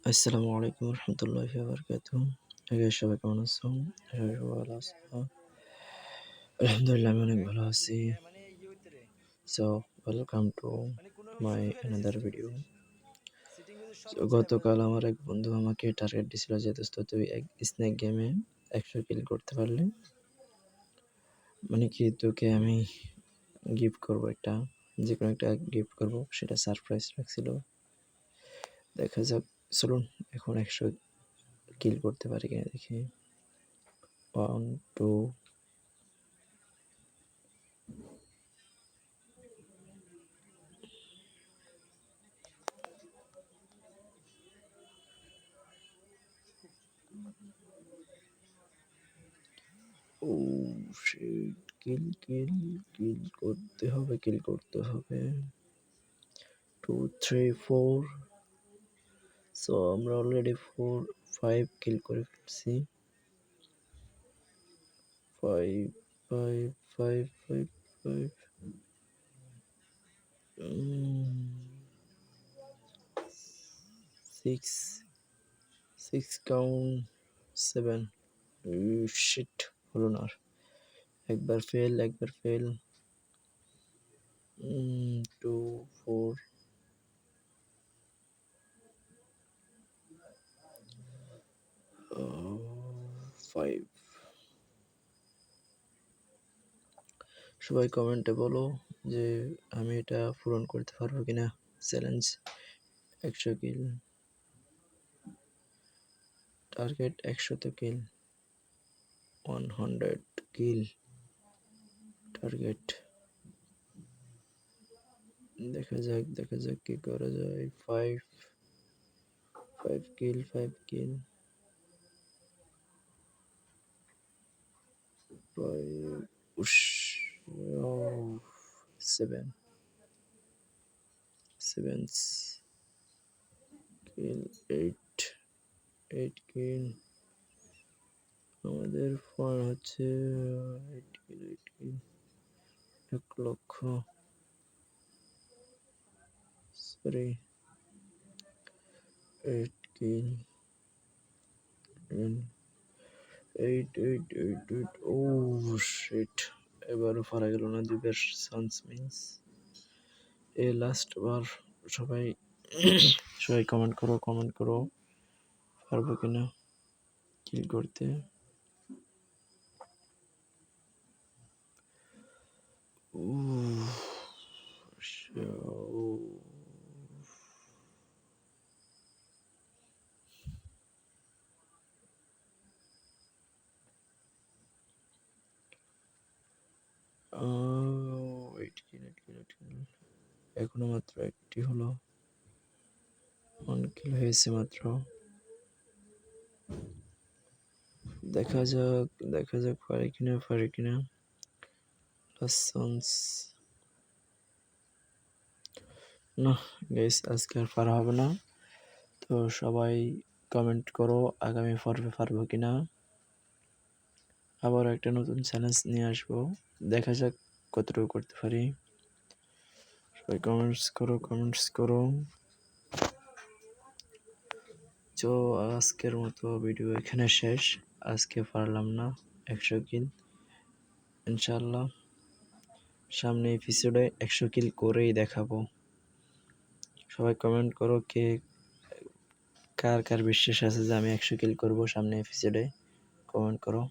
আসসালামু আলাইকুম রহমতুল্লাহি বারাকাতুহু। সবাই কেমন আছো? আশা করি সবাই ভালো আছো। আলহামদুলিল্লাহ আমি অনেক ভালো আছি। So welcome to my another video. গতকাল আমার এক বন্ধু আমাকে টার্গেট দিছিল যে দোস্ত তুই স্নেক গেমে 100 কিল করতে পারলে মানে কি তোকে আমি গিফট করব, একটা যে কোনো একটা গিফট করব, সেটা সারপ্রাইজ রাখছিল। দেখা যাক, চলুন এখন 100 কিল করতে পারি কিনা দেখি। 1 2 ও শিট, কিল কিল কিল করতে হবে, কিল করতে হবে। 2 3 4, সো আমরা অলরেডি 5 কিল করে ফেলছি। 5 5 5 5 5 6 6 কাউন্ট 7। শিট, হলো না আর। একবার ফেল, একবার ফেল। 2 4 5। সবাই কমেন্টে বলো যে আমি এটা পূরণ করতে পারবো কিনা। চ্যালেঞ্জ 100 কিল, টার্গেট 100 কিল, 100 কিল টার্গেট। দেখা যাক কি করা যায়। 5 কিল, 5 কিল, 5 উশ 7 কিল, 8 কিল। আমাদের ফান হচ্ছে 8 কিল, 1 লক্ষ, সরি 8 কিল, 8 ও শিট, এবারও পারা গেল না। দুইবার চান্স মিস, এ লাস্ট বার। সবাই সবাই কমেন্ট করো পারবো কিনা কিল করতে। এখনো মাত্র একটি হলো, 1 কিল হয়েছে মাত্র। দেখা যাক পারি কিনা। Last chance. না গাইস, আজকে আর পারা হবে না। তো সবাই কমেন্ট করো আগামী পর্বে পারবো কিনা। আবার একটা নতুন চ্যালেঞ্জ নিয়ে আসবো, দেখা যাক কতটুকু করতে পারি। সবাই কমেন্টস করো। তো আজকের মতো ভিডিও এখানে শেষ। আজকে পারলাম না 100 কিল। ইনশাল্লাহ সামনে এপিসোডে 100 কিল করেই দেখাবো। সবাই কমেন্ট করো কার বিশ্বাস আছে যে আমি 100 কিল করব সামনে এপিসোডে। কমেন্ট করো।